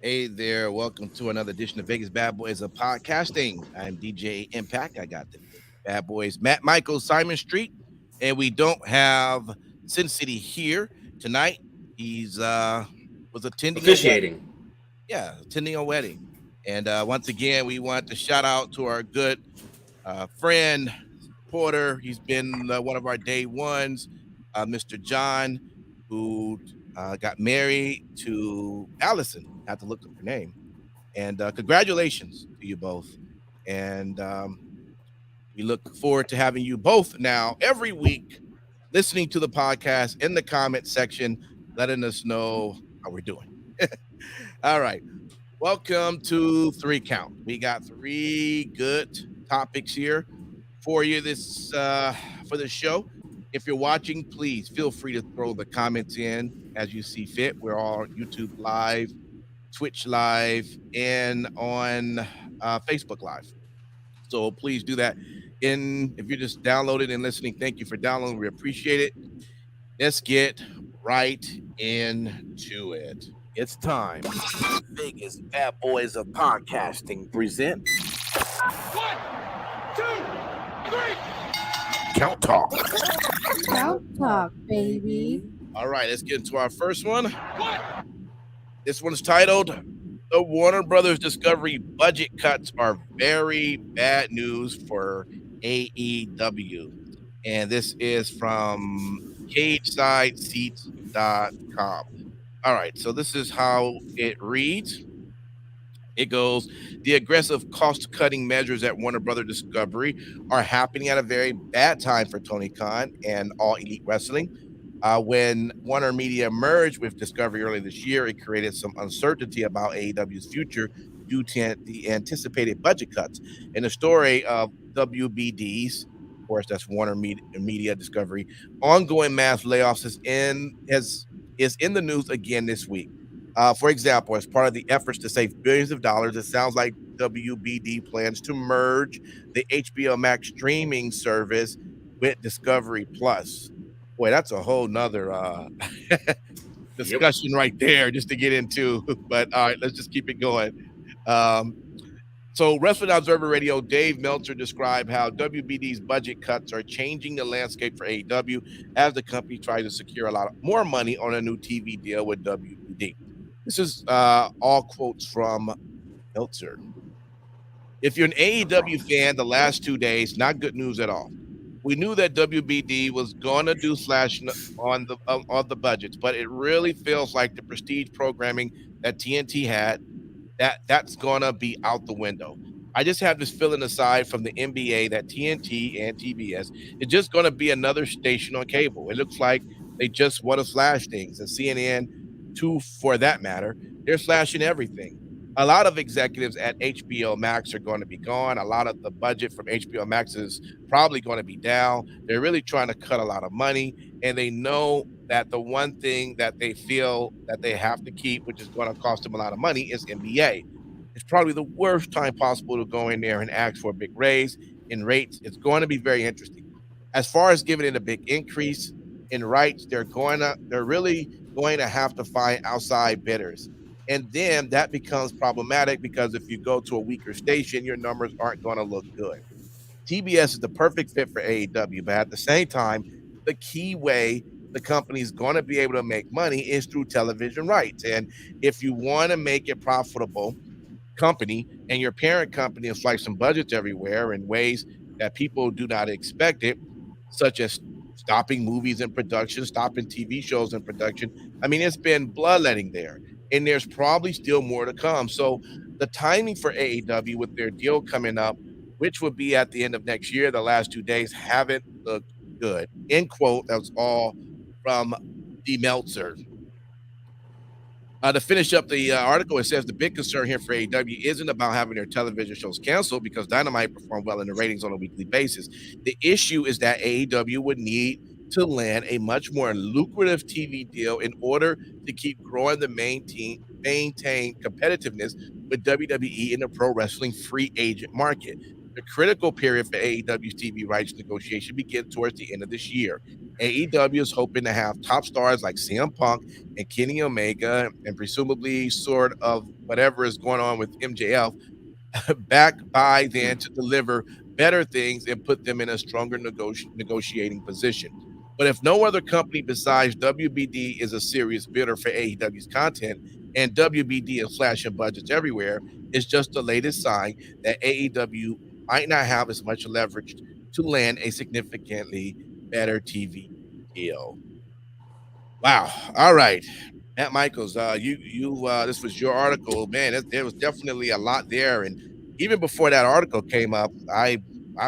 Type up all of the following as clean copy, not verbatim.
Hey there, welcome to another edition of Vegas Bad Boys of Podcasting. I'm DJ Impact. I got the Bad Boys, Matt Michael, Simon Street, and we don't have Sin City here tonight. He's was attending a wedding. Officiating. Yeah, attending a wedding. And once again, we want to shout out to our good friend Porter. He's been one of our day ones, Mr. John, who got married to Allison. I have to look up her name. And congratulations to you both. And we look forward to having you both now every week listening to the podcast in the comment section, letting us know how we're doing. All right. Welcome to Three Count. We got three good topics here for you this for the show. If you're watching, please feel free to throw the comments in as you see fit. We're all on YouTube Live, Twitch Live, and on Facebook Live. So please do that. And if you're just downloading and listening, thank you for downloading. We appreciate it. Let's get right into it. It's time. Vegas Bad Boys of Podcasting present 1, 2, 3. Count Talk. Count Talk, baby. All right, let's get into our first one. What? This one's titled The Warner Brothers Discovery Budget Cuts Are Very Bad News for AEW. And this is from CageSideSeats.com. All right, so this is how it reads. It goes, the aggressive cost-cutting measures at Warner Brothers Discovery are happening at a very bad time for Tony Khan and All Elite Wrestling. When Warner Media merged with Discovery earlier this year, it created some uncertainty about AEW's future due to the anticipated budget cuts. In the story of WBD's, of course, that's Warner Media Discovery, ongoing mass layoffs is in the news again this week. For example, as part of the efforts to save billions of dollars, it sounds like WBD plans to merge the HBO Max streaming service with Discovery Plus. Boy, that's a whole nother discussion right there just to get into. But all right, let's just keep it going. So Wrestling Observer Radio, Dave Meltzer described how WBD's budget cuts are changing the landscape for AEW as the company tries to secure a lot more money on a new TV deal with WBD. This is all quotes from Meltzer. If you're an AEW fan, the last 2 days, not good news at all. We knew that WBD was going to do slash on the budgets, but it really feels like the prestige programming that TNT had, that's going to be out the window. I just have this feeling aside from the NBA that TNT and TBS is just going to be another station on cable. It looks like they just want to slash things, and CNN too, for that matter. They're slashing everything. A lot of executives at HBO Max are going to be gone. A lot of the budget from HBO Max is probably going to be down. They're really trying to cut a lot of money, and they know that the one thing that they feel that they have to keep, which is going to cost them a lot of money, is NBA. It's probably the worst time possible to go in there and ask for a big raise in rates. It's going to be very interesting. As far as giving it a big increase in rights, they're really going to have to find outside bidders. And then that becomes problematic because if you go to a weaker station, your numbers aren't going to look good. TBS is the perfect fit for AEW, but at the same time, the key way the company is going to be able to make money is through television rights. And if you want to make it profitable company and your parent company is slicing budgets everywhere in ways that people do not expect it, such as stopping movies in production, stopping TV shows in production. I mean, it's been bloodletting there. And there's probably still more to come. So the timing for AEW with their deal coming up, which would be at the end of next year, the last 2 days haven't looked good. End quote. That was all from D. Meltzer. To finish up the article, it says the big concern here for AEW isn't about having their television shows canceled because Dynamite performed well in the ratings on a weekly basis. The issue is that AEW would need to land a much more lucrative TV deal in order to keep growing the maintain competitiveness with WWE in the pro wrestling free agent market. The critical period for AEW's TV rights negotiation begins towards the end of this year. AEW is hoping to have top stars like CM Punk and Kenny Omega, and presumably sort of whatever is going on with MJF, back by then to deliver better things and put them in a stronger negotiating position. But if no other company besides WBD is a serious bidder for AEW's content, and WBD is flashing budgets everywhere, it's just the latest sign that AEW might not have as much leverage to land a significantly better TV deal. Wow. All right. Matt Michaels, this was your article, man. There was definitely a lot there, and even before that article came up, I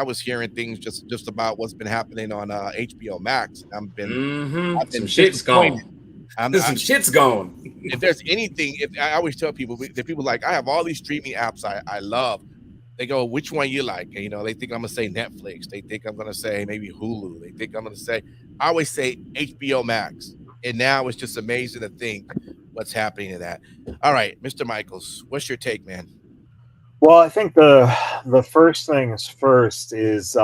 was hearing things just about what's been happening on HBO Max. Mm-hmm. I've Some been shit's disappointed. gone. I Some shit's gone. if there's anything, if I always tell people that people like I have all these streaming apps I love. They go, which one you like? And, they think I'm gonna say Netflix. They think I'm gonna say maybe Hulu. They think I'm gonna say. I always say HBO Max. And now it's just amazing to think what's happening to that. All right, Mr. Michaels, what's your take, man? Well, I think the first things first is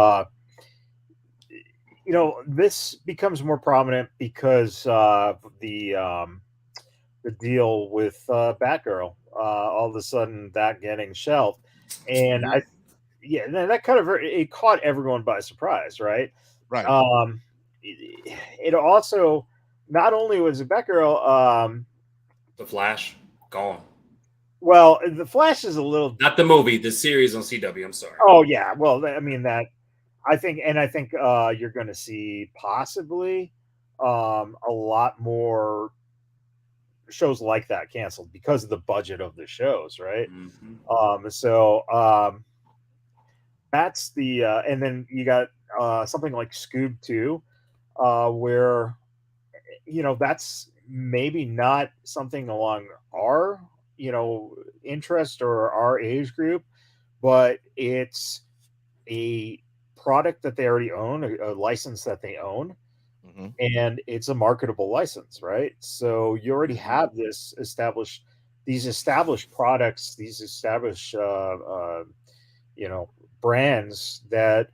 this becomes more prominent because the deal with Batgirl. All of a sudden, that getting shelved, and that kind of it caught everyone by surprise, right? Right. It also not only was it Batgirl. The Flash gone. Well, the Flash is a little Not the movie, the series on CW. I'm sorry. Oh yeah, well, I mean that. I think you're going to see possibly a lot more shows like that canceled because of the budget of the shows, right? That's the and then you got something like Scoob 2, where that's maybe not something along our interest or our age group, but it's a product that they already own, a license that they own, and it's a marketable license, right? So you already have these established products, these established brands that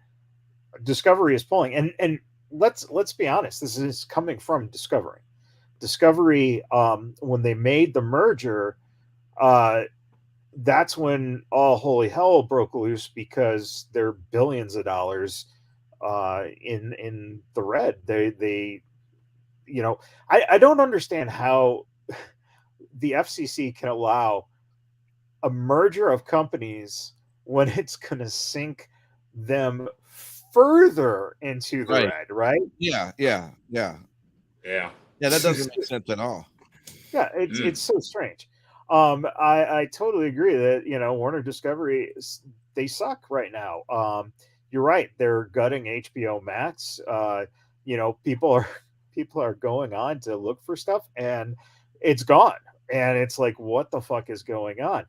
Discovery is pulling, and let's be honest, this is coming from Discovery. Discovery, when they made the merger, that's when all holy hell broke loose because they're billions of dollars in the red. They I don't understand how the FCC can allow a merger of companies when it's going to sink them further into the red, right? Yeah. That doesn't make sense at all. Yeah, it's so strange. I totally agree that Warner Discovery, they suck right now. You're right, they're gutting HBO Max. People are going on to look for stuff, and it's gone. And it's like, what the fuck is going on?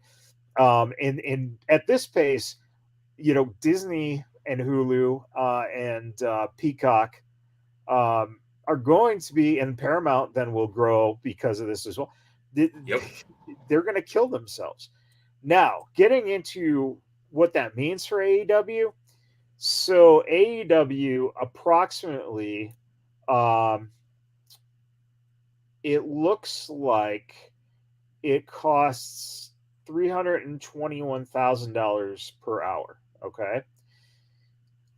And at this pace, Disney and Hulu and Peacock are going to be, and Paramount then will grow because of this as well. They're going to kill themselves. Now, getting into what that means for AEW. So AEW approximately, it looks like it costs $321,000 per hour. Okay.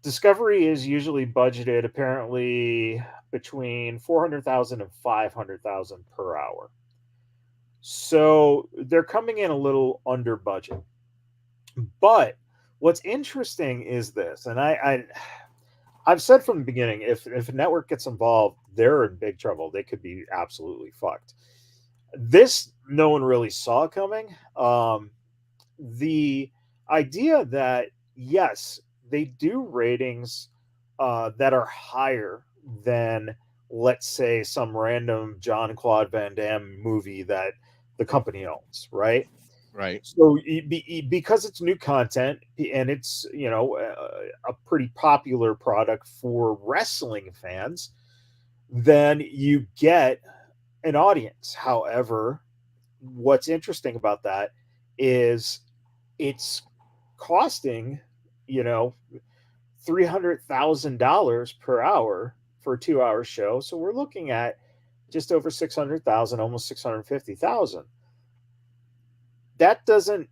Discovery is usually budgeted apparently between $400,000 and $500,000 per hour. So they're coming in a little under budget. But what's interesting is this, and I've said from the beginning, if a network gets involved, they're in big trouble. They could be absolutely fucked. This no one really saw coming. The idea that yes, they do ratings that are higher than, let's say, some random Jean-Claude Van Damme movie that the company owns, right? Right. So because it's new content and it's a pretty popular product for wrestling fans, then you get an audience. However, what's interesting about that is it's costing $300,000 per hour for a 2-hour show. So we're looking at just over 600,000, almost 650,000. That doesn't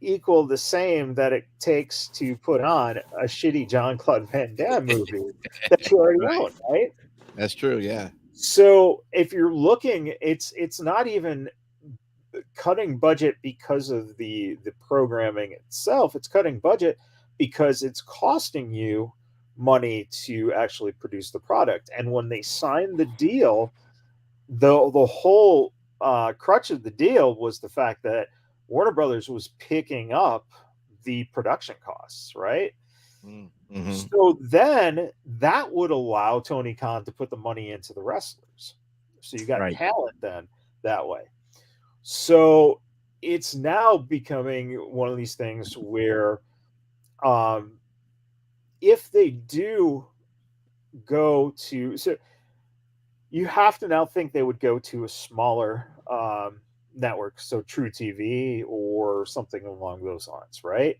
equal the same that it takes to put on a shitty Jean-Claude Van Damme movie that you already own, right? That's true. Yeah. So if you're looking, it's not even cutting budget because of the programming itself. It's cutting budget because it's costing you money to actually produce the product. And when they signed the deal, the whole crutch of the deal was the fact that Warner Brothers was picking up the production costs, right? Mm-hmm. So then that would allow Tony Khan to put the money into the wrestlers. So you got Right. talent then that way. So it's now becoming one of these things where if they do go to, so you have to now think they would go to a smaller network, so True TV or something along those lines, right?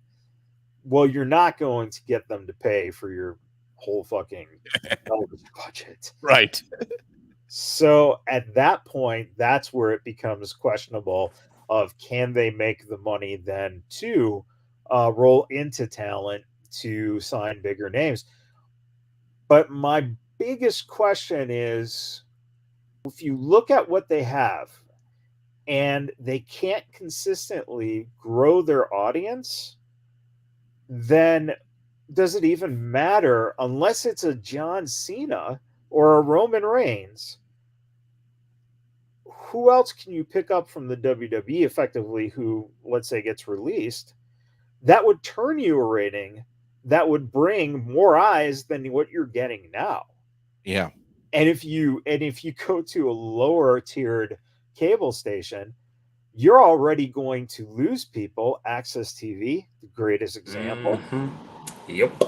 Well, you're not going to get them to pay for your whole fucking television budget. Right. So at that point, that's where it becomes questionable of can they make the money then to roll into talent to sign bigger names. But my biggest question is, if you look at what they have and they can't consistently grow their audience, then does it even matter unless it's a John Cena or a Roman Reigns? Who else can you pick up from the WWE effectively who, let's say, gets released that would turn you a rating that would bring more eyes than what you're getting now? Yeah. And if you go to a lower tiered cable station, you're already going to lose people. Access TV, the greatest example. Mm-hmm. Yep.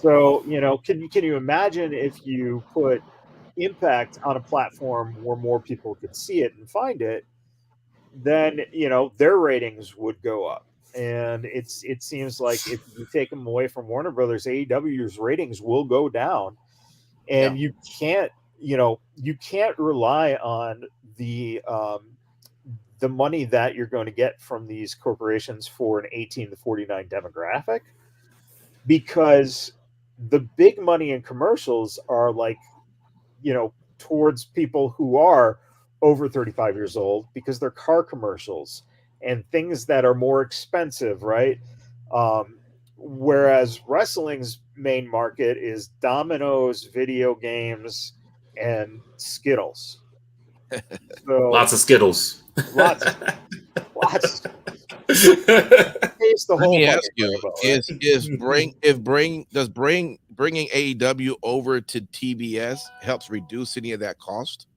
So, can you imagine if you put Impact on a platform where more people could see it and find it, then, their ratings would go up. And it seems like if you take them away from Warner Brothers, AEW's ratings will go down. And you can't rely on the money that you're going to get from these corporations for an 18 to 49 demographic, because the big money in commercials are like, towards people who are over 35 years old, because they're car commercials and things that are more expensive, right? Whereas wrestling's main market is Domino's, video games, and Skittles. So, Lots of Skittles. Lots. Taste the Let whole me fucking ask you: rainbow, does bringing AEW over to TBS helps reduce any of that cost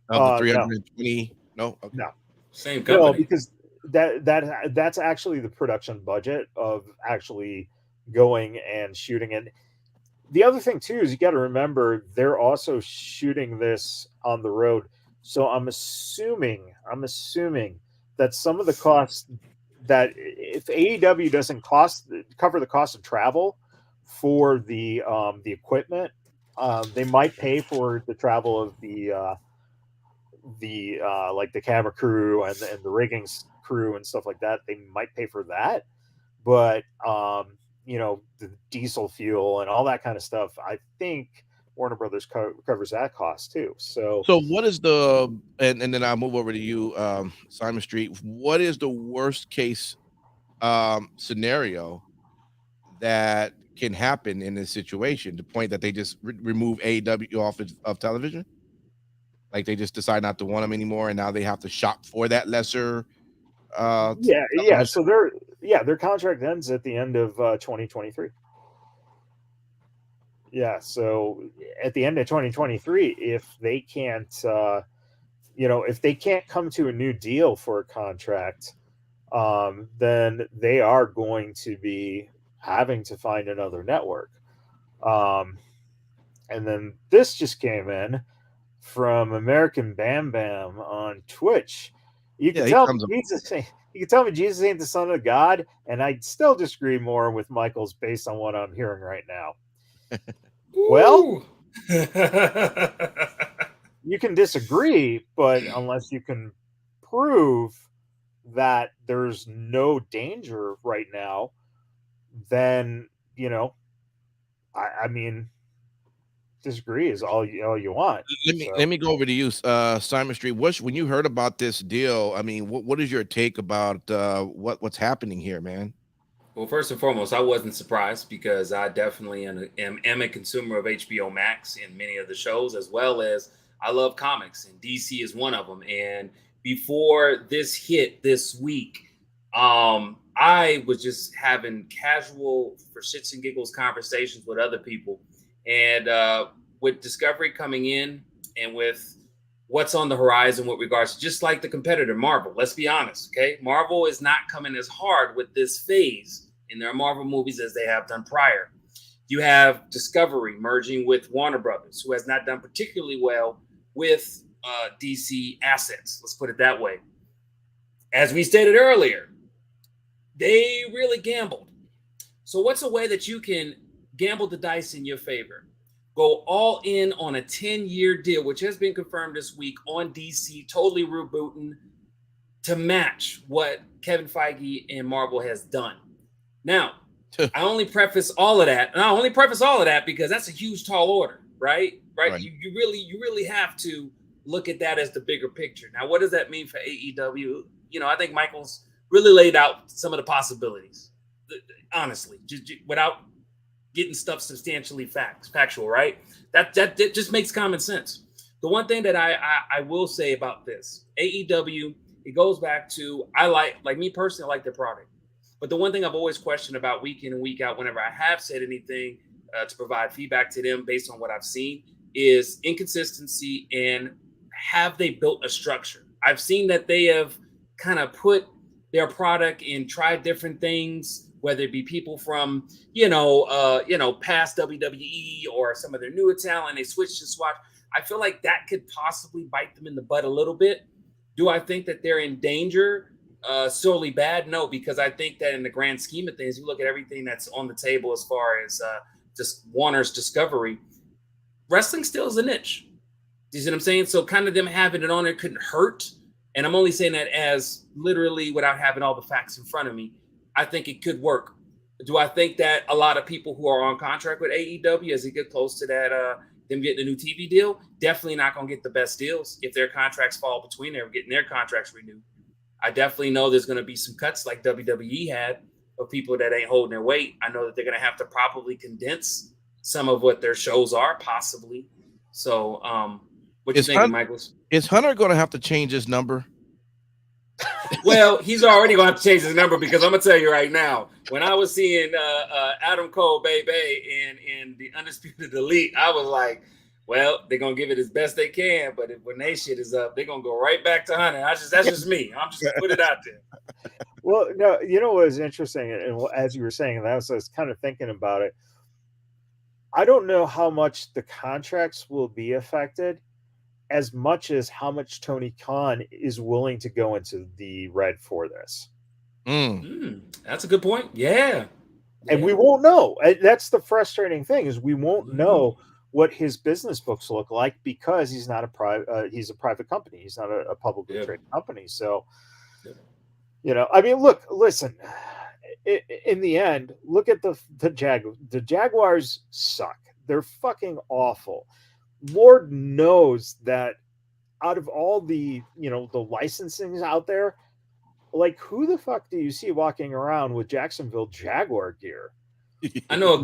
of the 320? No, okay. No. Same company. No, because that's actually the production budget of actually going and shooting it. The other thing too is you got to remember they're also shooting this on the road. So I'm assuming that some of the costs, that if AEW doesn't cover the cost of travel for the equipment, they might pay for the travel of the like the camera crew and the rigging crew and stuff like that. They might pay for that, but the diesel fuel and all that kind of stuff, I think Warner Brothers covers that cost too. So what is the and then I'll move over to you, Simon Street. What is the worst case scenario that can happen in this situation? The point that they just remove AEW off of television, like they just decide not to want them anymore, and now they have to shop for that lesser. Yeah. So their contract ends at the end of 2023. Yeah, so at the end of 2023, if they can't, if they can't come to a new deal for a contract, then they are going to be having to find another network. And then this just came in from American Bam Bam on Twitch. You can tell me Jesus ain't the son of God, and I'd still disagree more with Michaels based on what I'm hearing right now. Well, you can disagree, but unless you can prove that there's no danger right now, then I mean, disagree is all you want. Let me go over to you, Simon Street. When you heard about this deal, I mean, what is your take about what's happening here, man? Well, first and foremost, I wasn't surprised because I definitely am a consumer of HBO Max and many of the shows, as well as I love comics, and DC is one of them. And before this hit this week, I was just having casual, for shits and giggles, conversations with other people, and with Discovery coming in, and with what's on the horizon with regards to, just like the competitor Marvel. Let's be honest, okay? Marvel is not coming as hard with this phase in their Marvel movies as they have done prior. You have Discovery merging with Warner Brothers, who has not done particularly well with DC assets. Let's put it that way. As we stated earlier, they really gambled. So what's a way that you can gamble the dice in your favor? Go all in on a 10-year deal, which has been confirmed this week on DC, totally rebooting to match what Kevin Feige and Marvel has done. Now, I only preface all of that, because that's a huge, tall order, right? You really have to look at that as the bigger picture. Now, what does that mean for AEW? I think Michael's really laid out some of the possibilities, honestly, just without getting stuff substantially factual, right? That just makes common sense. The one thing that I will say about this, AEW, it goes back to, I like me personally, I like their product. But the one thing I've always questioned about week in and week out, whenever I have said anything to provide feedback to them based on what I've seen, is inconsistency and have they built a structure? I've seen that they have kind of put their product and tried different things, whether it be people from, past WWE or some of their newer talent, they switched and swapped. I feel like that could possibly bite them in the butt a little bit. Do I think that they're in danger? Sorely bad? No, because I think that in the grand scheme of things, you look at everything that's on the table as far as just Warner's Discovery, wrestling still is a niche. You see what I'm saying? So kind of them having it on there couldn't hurt. And I'm only saying that as literally without having all the facts in front of me. I think it could work. Do I think that a lot of people who are on contract with AEW, as they get close to that, them getting a new TV deal, definitely not going to get the best deals if their contracts fall between them, getting their contracts renewed. I definitely know there's going to be some cuts like WWE had of people that ain't holding their weight. I know that they're going to have to probably condense some of what their shows are, possibly. So, what you think, Michael? Is Hunter going to have to change his number? Well, he's already going to have to change his number, because I'm going to tell you right now, when I was seeing Adam Cole, Baby, and the Undisputed Elite, I was like, well, they're going to give it as best they can, but when they shit is up, they're going to go right back to Hunter. That's just me. I'm just going to put it out there. Well, no, what was interesting, and as you were saying, and I was kind of thinking about it, I don't know how much the contracts will be affected as much as how much Tony Khan is willing to go into the red for this. That's a good point. Yeah. And we won't know. That's the frustrating thing, is we won't know what his business books look like, because he's not he's a private company. He's not a publicly traded company. So, I mean, listen, in the end, look at the Jaguars suck. They're fucking awful. Lord knows that out of all the the licensings out there, like, who the fuck do you see walking around with Jacksonville Jaguar gear? I know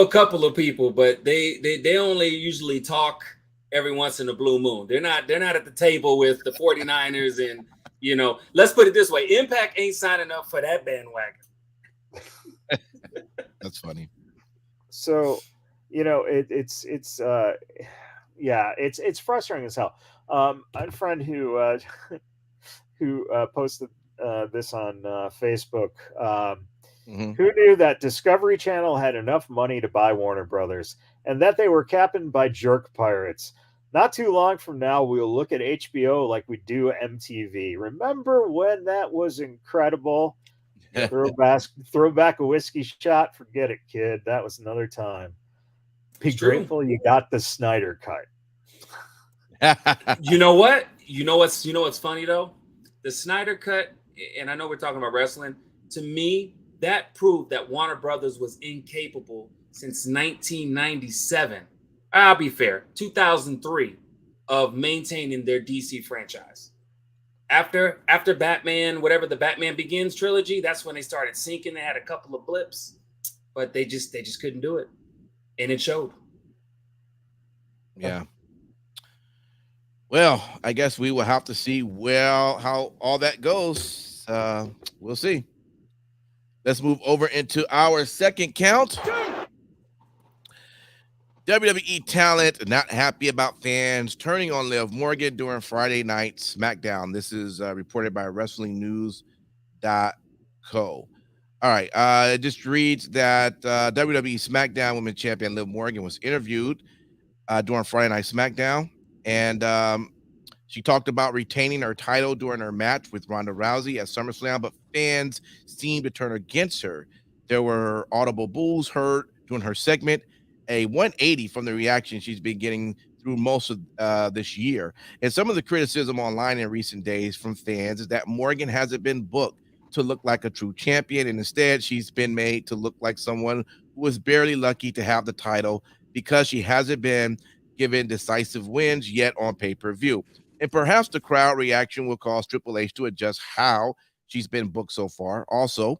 a couple of people, but they only usually talk every once in a blue moon. They're not at the table with the 49ers, and let's put it this way, Impact ain't signing up for that bandwagon. That's funny. So, it's frustrating as hell. I had a friend who posted this on Facebook. Who knew that Discovery Channel had enough money to buy Warner Brothers, and that they were captained by jerk pirates? Not too long from now, we'll look at HBO like we do MTV. Remember when that was incredible? Throw back a whiskey shot. Forget it, kid. That was another time. Be grateful you got the Snyder cut. You know what? You know what's funny though? The Snyder cut, and I know we're talking about wrestling. To me, that proved that Warner Brothers was incapable since 1997. I'll be fair, 2003, of maintaining their DC franchise. After Batman, whatever the Batman Begins trilogy, that's when they started sinking. They had a couple of blips, but they just couldn't do it, and it showed. Yeah. Well, I guess we will have to see how all that goes. We'll see. Let's move over into our second count. WWE talent not happy about fans turning on Liv Morgan during Friday night SmackDown. This is reported by WrestlingNews.co. All right. It just reads that WWE SmackDown Women's Champion Liv Morgan was interviewed during Friday Night SmackDown, and she talked about retaining her title during her match with Ronda Rousey at SummerSlam, but fans seemed to turn against her. There were audible boos heard during her segment, a 180 from the reaction she's been getting through most of this year. And some of the criticism online in recent days from fans is that Morgan hasn't been booked to look like a true champion, and instead she's been made to look like someone who was barely lucky to have the title because she hasn't been given decisive wins yet on pay-per-view. And perhaps the crowd reaction will cause Triple H to adjust how she's been booked so far. Also,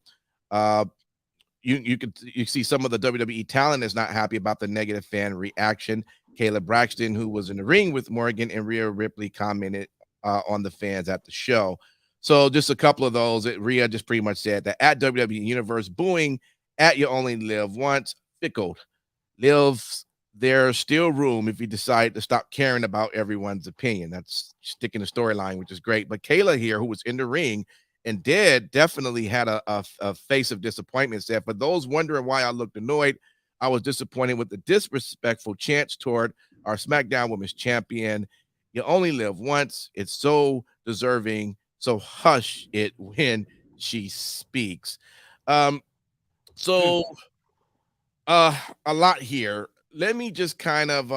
you see some of the WWE talent is not happy about the negative fan reaction. Kayla Braxton, who was in the ring with Morgan, and Rhea Ripley commented on the fans at the show. So just a couple of those. Rhea just pretty much said that at WWE Universe, booing at You Only Live Once, fickled. There's still room if you decide to stop caring about everyone's opinion. That's sticking the storyline, which is great. But Kayla here, who was in the ring and definitely had a face of disappointment, said, for those wondering why I looked annoyed, I was disappointed with the disrespectful chants toward our SmackDown Women's Champion. You only live once. It's so deserving. So hush it when she speaks. So a lot here. Let me just kind of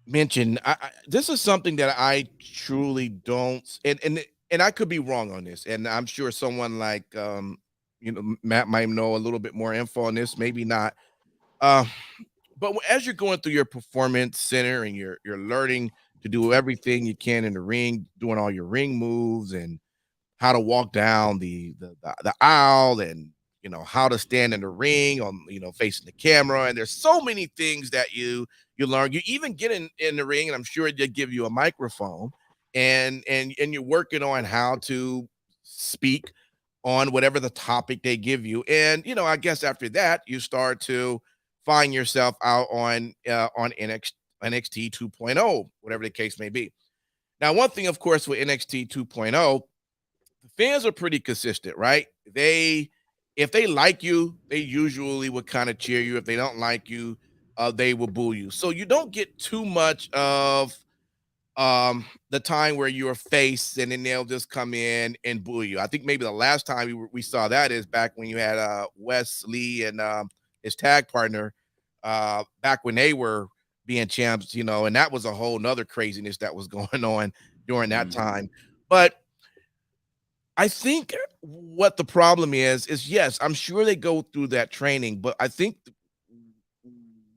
mention this is something that I truly don't, and I could be wrong on this, and I'm sure someone like Matt might know a little bit more info on this, maybe not. But as you're going through your performance center and you're learning to do everything you can in the ring, doing all your ring moves and how to walk down the aisle, and how to stand in the ring on facing the camera, and there's so many things that you learn. You even get in the ring, and I'm sure they give you a microphone, and you're working on how to speak on whatever the topic they give you. And I guess after that you start to find yourself out on NXT 2.0, whatever the case may be. Now, one thing, of course, with NXT 2.0, the fans are pretty consistent, right? If they like you, they usually would kind of cheer you. If they don't like you, they will boo you. So you don't get too much of the time where you're face and then they'll just come in and boo you. I think maybe the last time we saw that is back when you had Wes Lee and his tag partner back when they were being champs, and that was a whole nother craziness that was going on during that time. But I think what the problem is yes, I'm sure they go through that training, but I think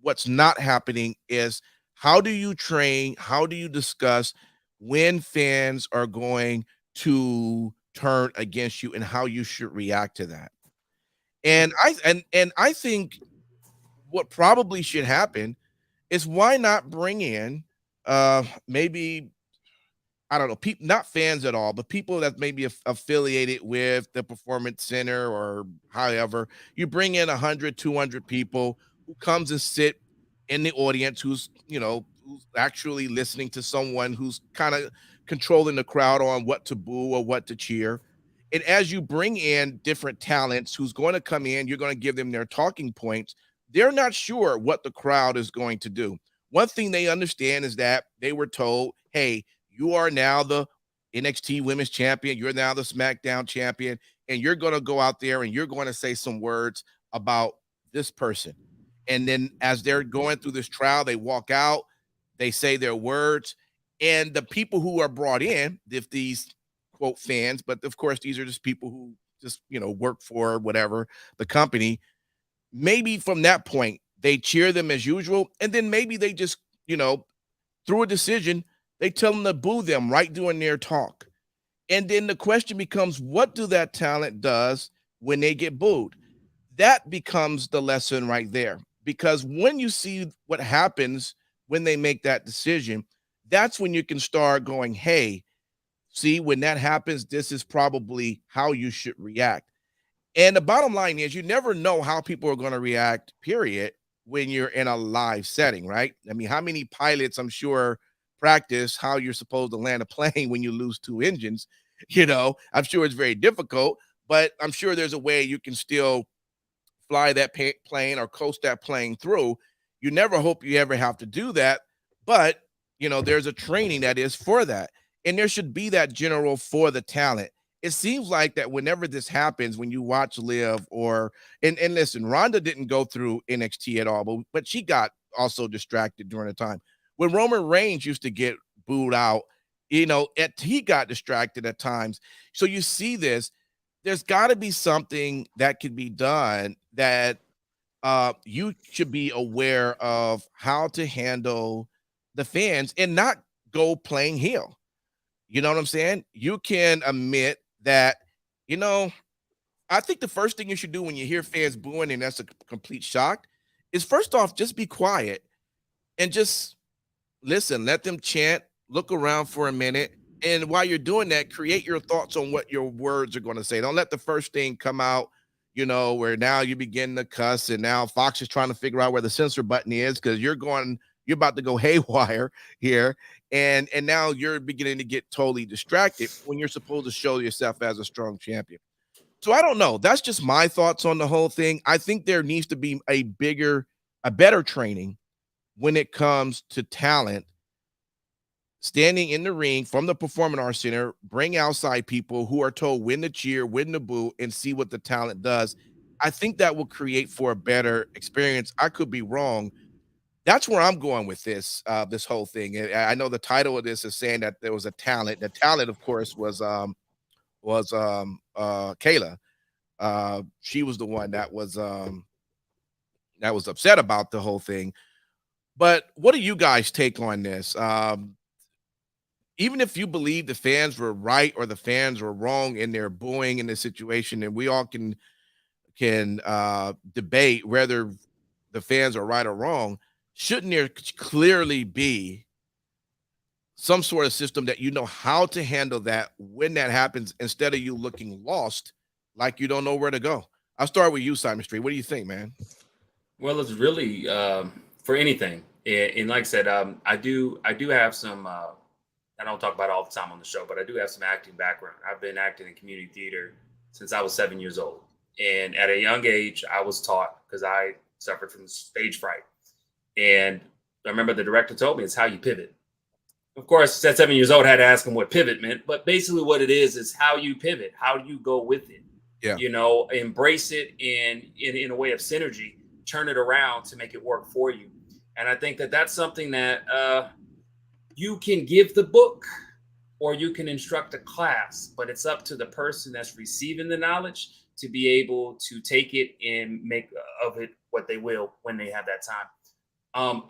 what's not happening is, how do you train? How do you discuss when fans are going to turn against you and how you should react to that? And I think what probably should happen is, why not bring in maybe, I don't know, people, not fans at all, but people that may be affiliated with the Performance Center or however. You bring in 100, 200 people who comes and sit in the audience, who's actually listening to someone who's kind of controlling the crowd on what to boo or what to cheer. And as you bring in different talents who's going to come in, you're going to give them their talking points. They're not sure what the crowd is going to do. One thing they understand is that they were told, hey, you are now the NXT Women's Champion. You're now the SmackDown Champion. And you're going to go out there and you're going to say some words about this person. And then as they're going through this trial, they walk out, they say their words, and the people who are brought in, if these quote fans, but of course these are just people who just work for whatever the company. Maybe from that point they cheer them as usual, and then maybe they just through a decision they tell them to boo them right during their talk. And then the question becomes, what do that talent does when they get booed? That becomes the lesson right there. Because when you see what happens when they make that decision, that's when you can start going, hey, see, when that happens, this is probably how you should react. And the bottom line is you never know how people are going to react, period, when you're in a live setting, right? I mean, how many pilots, I'm sure, practice how you're supposed to land a plane when you lose two engines? I'm sure it's very difficult, but I'm sure there's a way you can still fly that plane or coast that plane through. You never hope you ever have to do that, but there's a training that is for that, and there should be that general for the talent. It seems like that whenever this happens, when you watch Liv and listen, Rhonda didn't go through NXT at all, but she got also distracted during the time when Roman Reigns used to get booed out. He got distracted at times. So you see this. There's got to be something that can be done that you should be aware of how to handle the fans and not go playing heel. You know what I'm saying? You can admit that, I think the first thing you should do when you hear fans booing and that's a complete shock is, first off, just be quiet and just listen, let them chant, look around for a minute. And while you're doing that, create your thoughts on what your words are going to say. Don't let the first thing come out, where now you begin to cuss and now Fox is trying to figure out where the censor button is because you're about to go haywire here. And now you're beginning to get totally distracted when you're supposed to show yourself as a strong champion. So I don't know. That's just my thoughts on the whole thing. I think there needs to be a better training when it comes to talent standing in the ring from the Performing Arts Center, bring outside people who are told when to cheer, when to boo, and see what the talent does. I think that will create for a better experience. I could be wrong. That's where I'm going with this whole thing. And I know the title of this is saying that there was a talent. The talent, of course, was Kayla. She was the one that was upset about the whole thing. But what do you guys take on this? Even if you believe the fans were right or the fans were wrong in their booing in this situation, and we all can debate whether the fans are right or wrong, shouldn't there clearly be some sort of system that how to handle that when that happens, instead of you looking lost like you don't know where to go? I'll start with you, Simon Street. What do you think, man? Well, it's really for anything. And like I said, I do have some, I don't talk about it all the time on the show, but I do have some acting background. I've been acting in community theater since I was 7 years old. And at a young age, I was taught, because I suffered from stage fright. And I remember the director told me it's how you pivot. Of course, at 7 years old, I had to ask him what pivot meant. But basically what it is how you pivot. How do you go with it? Yeah. Embrace it in a way of synergy, turn it around to make it work for you. And I think that that's something that you can give the book or you can instruct a class, but it's up to the person that's receiving the knowledge to be able to take it and make of it what they will when they have that time.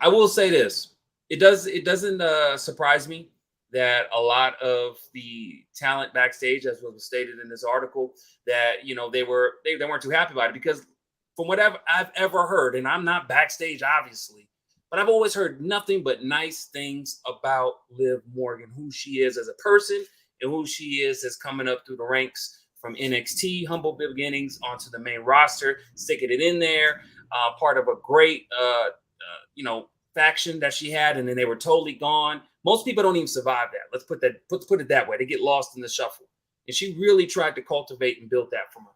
I will say this. It doesn't surprise me that a lot of the talent backstage, as was stated in this article, that they weren't too happy about it, because from whatever I've ever heard, and I'm not backstage obviously, but I've always heard nothing but nice things about Liv Morgan, who she is as a person and who she is as coming up through the ranks from NXT, humble beginnings, onto the main roster, sticking it in there, part of a great, faction that she had, and then they were totally gone. Most people don't even survive that. Let's put it that way. They get lost in the shuffle. And she really tried to cultivate and build that from her.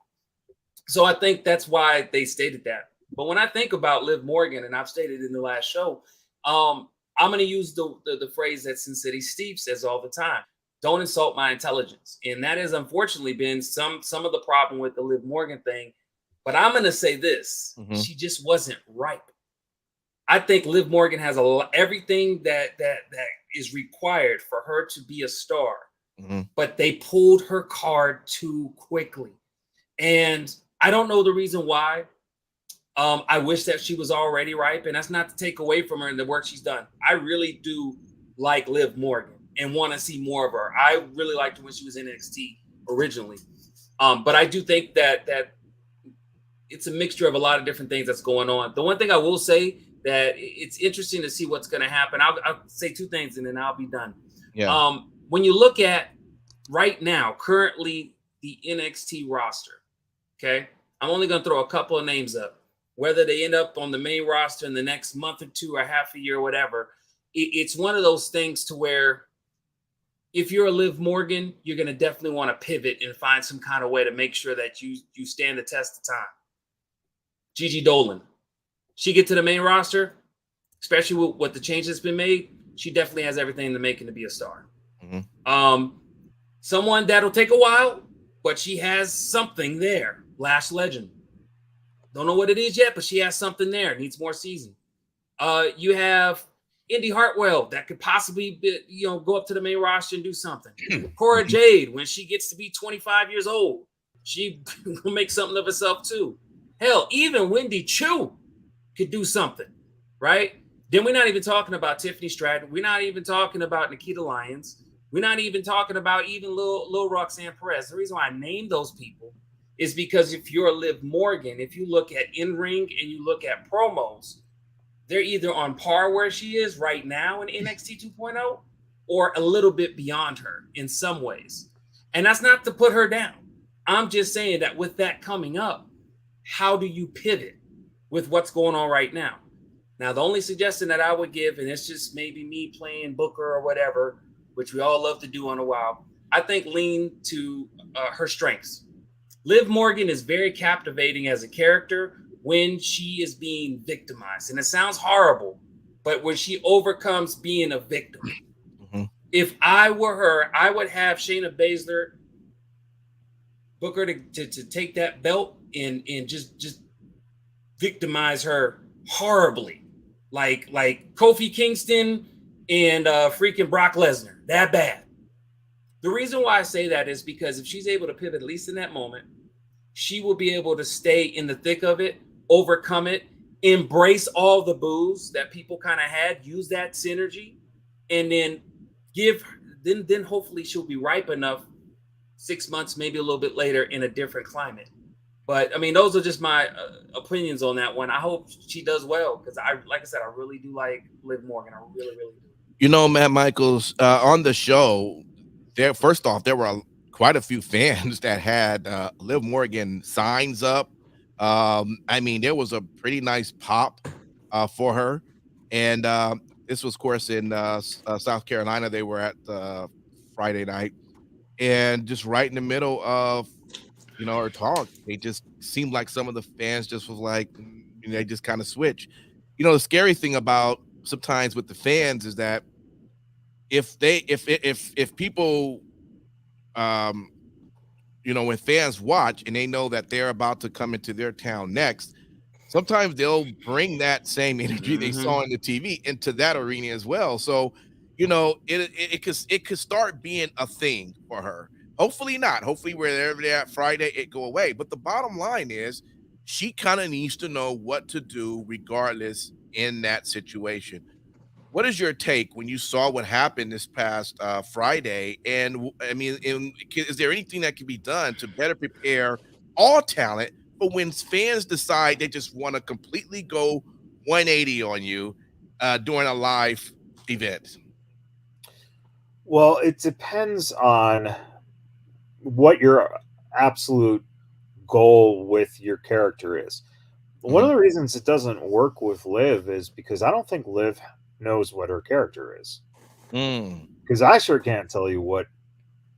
So I think that's why they stated that. But when I think about Liv Morgan, and I've stated in the last show, I'm going to use the phrase that Sin City Steve says all the time: don't insult my intelligence. And that has unfortunately been some of the problem with the Liv Morgan thing. But I'm going to say this: she just wasn't ripe. I think Liv Morgan has everything that is required for her to be a star, but they pulled her card too quickly, and I don't know the reason why. I wish that she was already ripe, and that's not to take away from her and the work she's done. I really do like Liv Morgan and want to see more of her. I really liked her when she was in NXT originally, but I do think that it's a mixture of a lot of different things that's going on. The one thing I will say that it's interesting to see what's going to happen. I'll say two things and then I'll be done. Yeah. When you look at right now, currently the NXT roster, okay, I'm only going to throw a couple of names up. Whether they end up on the main roster in the next month or two or half a year or whatever, it's one of those things to where if you're a Liv Morgan, you're going to definitely want to pivot and find some kind of way to make sure that you stand the test of time. Gigi Dolan, she get to the main roster, especially with what the change that's been made, she definitely has everything in the making to be a star. Someone that'll take a while, but she has something there. Lash Legend. Don't know what it is yet, but she has something there. Needs more season. You have Indy Hartwell that could possibly go up to the main roster and do something. Cora Jade, when she gets to be 25 years old, she will make something of herself too. Hell, even Wendy Chu could do something, right? Then we're not even talking about Tiffany Stratton. We're not even talking about Nikita Lyons. We're not even talking about even Lil Roxanne Perez. The reason why I named those people is because if you're a Liv Morgan, if you look at in-ring and you look at promos, they're either on par where she is right now in NXT 2.0 or a little bit beyond her in some ways. And that's not to put her down. I'm just saying that with that coming up, how do you pivot with what's going on right now? Now, the only suggestion that I would give, and it's just maybe me playing Booker or whatever, which we all love to do on a while, I think lean to her strengths. Liv Morgan is very captivating as a character when she is being victimized. And it sounds horrible, but when she overcomes being a victim. If I were her, I would have Shayna Baszler book her to take that belt and just victimize her horribly. Like Kofi Kingston and freaking Brock Lesnar. That bad. The reason why I say that is because if she's able to pivot, at least in that moment, she will be able to stay in the thick of it, overcome it, embrace all the boos that people kind of had, use that synergy, and then then hopefully she'll be ripe enough 6 months, maybe a little bit later in a different climate. But I mean, those are just my opinions on that one. I hope she does well because like I said, I really do like Liv Morgan. I really, really do. You know, Matt Michaels, on the show, first off, there were quite a few fans that had Liv Morgan signs up. I mean, there was a pretty nice pop for her. And this was, of course, in South Carolina. They were at Friday night. And just right in the middle of, her talk, it just seemed like some of the fans just was like, they just kind of switch. The scary thing about sometimes with the fans is that if people when fans watch and they know that they're about to come into their town next, sometimes they'll bring that same energy they saw on the TV into that arena as well. So it could start being a thing for her. Hopefully not. Hopefully wherever they're at Friday, it go away. But the bottom line is she kind of needs to know what to do regardless in that situation. What is your take when you saw what happened this past Friday? And I mean, is there anything that can be done to better prepare all talent for when fans decide they just want to completely go 180 on you during a live event? Well, it depends on what your absolute goal with your character is. One of the reasons it doesn't work with Liv is because I don't think Liv knows what her character is. Because I sure can't tell you what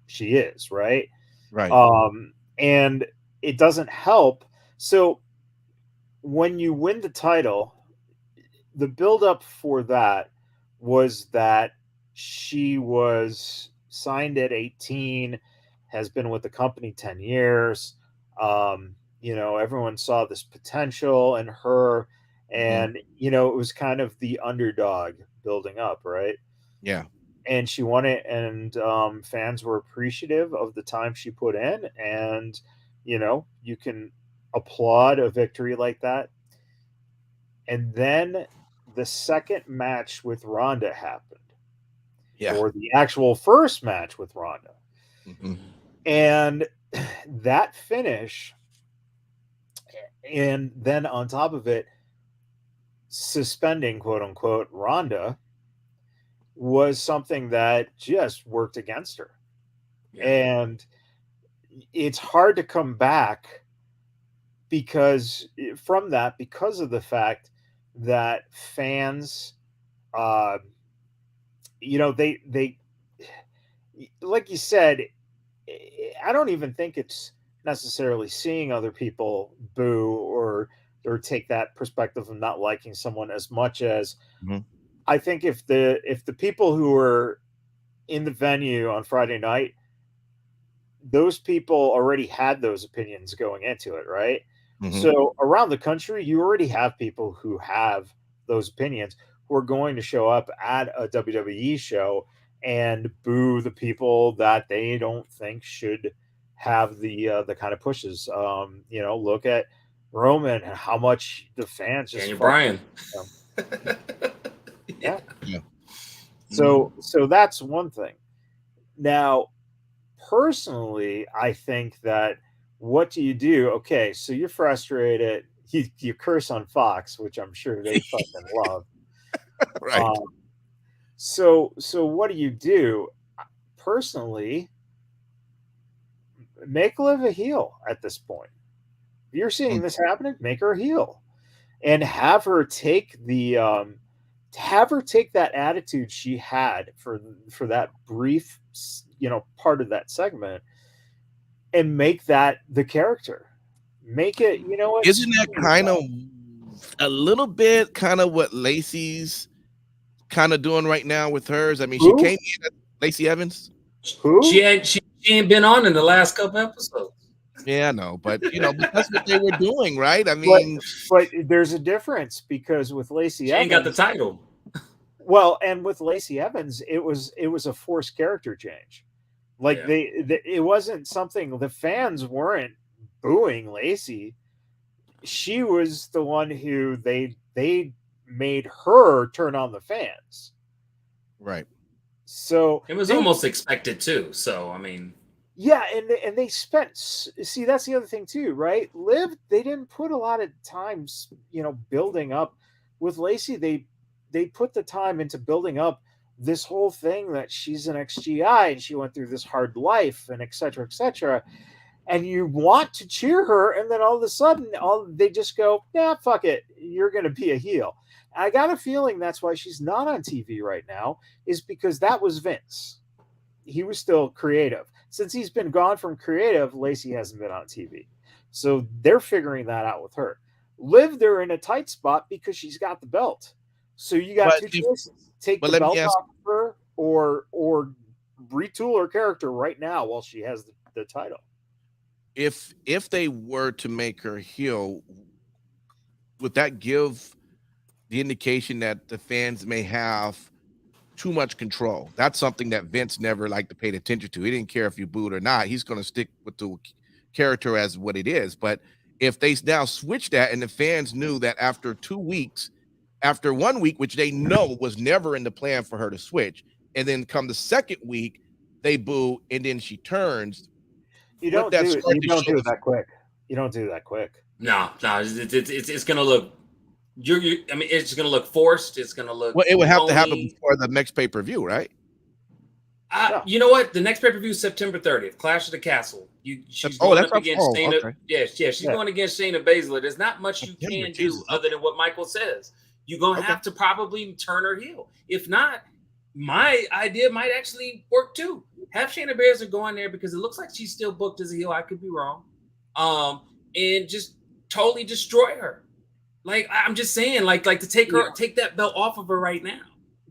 she is, right? Right. And it doesn't help. So when you win the title, the buildup for that was that she was signed at 18, has been with the company 10 years. Everyone saw this potential in her, and it was kind of the underdog building up, right? Yeah. And she won it, and fans were appreciative of the time she put in, and you can applaud a victory like that. And then the second match with Ronda happened, Yeah. or the actual first match with Ronda, and that finish, and then on top of it, suspending, quote unquote, Ronda, was something that just worked against her. Yeah. And it's hard to come back because of the fact that fans, they like you said, I don't even think it's necessarily seeing other people boo or take that perspective of not liking someone as much as I think if the people who were in the venue on Friday night, those people already had those opinions going into it, right? So around the country, you already have people who have those opinions who are going to show up at a WWE show and boo the people that they don't think should have the kind of pushes. Look at Roman and how much the fans just Daniel Bryan. Yeah. So that's one thing. Now, personally, I think that what do you do? Okay, so you're frustrated. You curse on Fox, which I'm sure they fucking love. Right. So what do you do? Personally, make Liv a heel at this point. If you're seeing this happening, make her a heel, and have her take that attitude she had for that brief, part of that segment, and make that the character. Make it, what? Isn't that kind of a little bit kind of what Lacey's kind of doing right now with hers? I mean, Who? she came in, Lacey Evans. Who? She ain't been on in the last couple episodes. Yeah, I know, but but that's what they were doing, right? I mean, but there's a difference because with Lacey She Evans, ain't got the title. Well, and with Lacey Evans, it was a forced character change. Like it wasn't something, the fans weren't booing Lacey. She was the one who they made her turn on the fans. right. So it was almost expected too. So I mean, yeah, and they spent. See, that's the other thing too, right? Liv, they didn't put a lot of time, building up. With Lacey, they put the time into building up this whole thing that she's an XGI and she went through this hard life and et cetera, and you want to cheer her, and then all of a sudden, they just go, nah, fuck it, you're going to be a heel. I got a feeling that's why she's not on TV right now, is because that was Vince. He was still creative. Since he's been gone from creative, Lacey hasn't been on TV. So they're figuring that out with her. Liv, they're in a tight spot because she's got the belt. So you got two choices. Take the belt off of her or retool her character right now while she has the title. If they were to make her heel, would that give the indication that the fans may have too much control? That's something that Vince never liked to pay attention to. He didn't care if you booed or not. He's going to stick with the character as what it is. But if they now switch that and the fans knew that after 2 weeks, after 1 week, which they know was never in the plan for her to switch, and then come the second week, they boo, and then she turns. You don't do it that quick. You don't do that quick. No, it's going to look. I mean, it's going to look forced. It's going to look. Well, it would have to happen before the next pay-per-view, right? You know what? The next pay-per-view is September 30th, Clash of the Castle. She's going up against Shayna. Okay. She's going against Shayna Baszler. There's not much you can do other than what Michael says. You're going to have to probably turn her heel. If not, my idea might actually work too. Have Shayna Baszler go in there because it looks like she's still booked as a heel. I could be wrong. And just totally destroy her. Like, I'm just saying, like to take that belt off of her right now.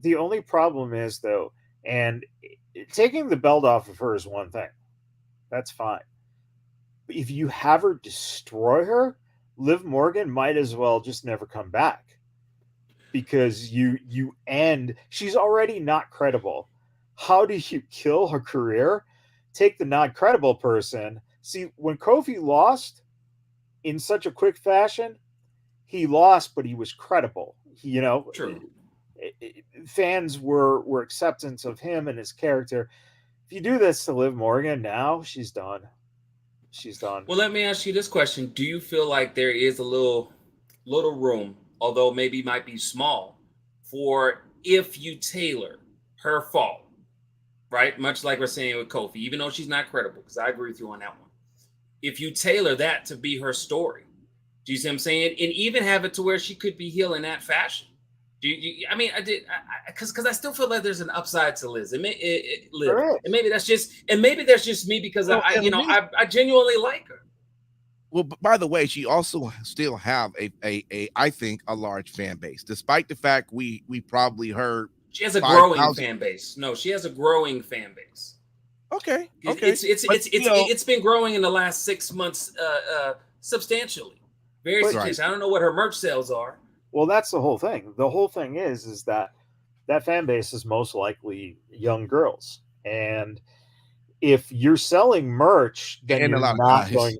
The only problem is, though, and taking the belt off of her is one thing. That's fine. But if you have her destroy her, Liv Morgan might as well just never come back. because you end. She's already not credible. How do you kill her career? Take the not credible person. See, when Kofi lost in such a quick fashion, he lost, but he was credible. True. Fans were acceptance of him and his character. If you do this to Liv Morgan now, she's done. She's done. Well, let me ask you this question: do you feel like there is a little room, although maybe might be small, for if you tailor her fault, right? Much like we're saying with Kofi, even though she's not credible, because I agree with you on that one. If you tailor that to be her story, do you see what I'm saying? And even have it to where she could be healed in that fashion. I mean, because I still feel like there's an upside to Liz. Liv, and maybe that's just me because I genuinely like her. Well, by the way, she also still have a I think a large fan base, despite the fact we probably heard she has a growing fan base. No, she has a growing fan base. Okay. It's been growing in the last 6 months substantially. Very substantial. I don't know what her merch sales are. Well, that's the whole thing. The whole thing is that fan base is most likely young girls, and if you're selling merch, then and you're a lot not of guys. going.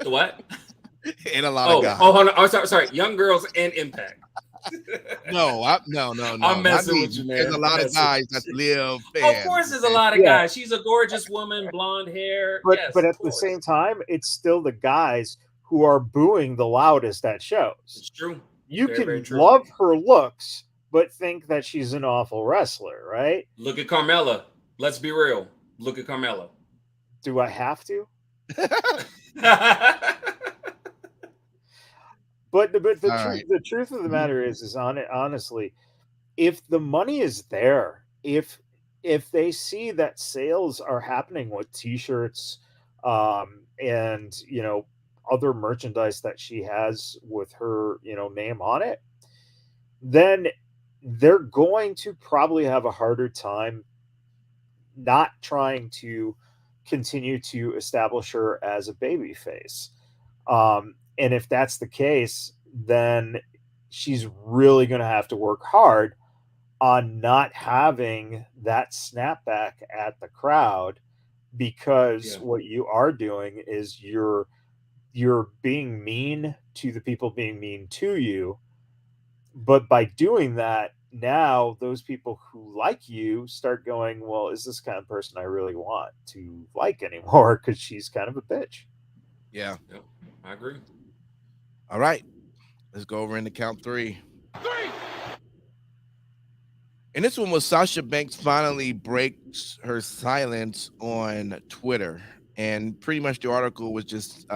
What? And a lot of guys. Oh, hold on. Oh, sorry. Young girls and Impact. No. I'm messing with you, man. There's a lot of guys that live. Of course, there's a lot of guys. She's a gorgeous woman, blonde hair. But at the same time, it's still the guys who are booing the loudest at shows. It's true. You can love her looks, but think that she's an awful wrestler, right? Look at Carmella. Let's be real. Look at Carmella. Do I have to? But the truth of the matter is honestly, if the money is there, if they see that sales are happening with T-shirts, and other merchandise that she has with her name on it, then they're going to probably have a harder time not trying to continue to establish her as a baby face. And if that's the case, then she's really going to have to work hard on not having that snapback at the crowd, because what you are doing is you're being mean to the people being mean to you. But by doing that, now those people who like you start going, well, is this kind of person I really want to like anymore? Because she's kind of a bitch. Yeah. Yep, I agree. All right. Let's go over into count 3. And this one was Sasha Banks finally breaks her silence on Twitter. And pretty much the article was just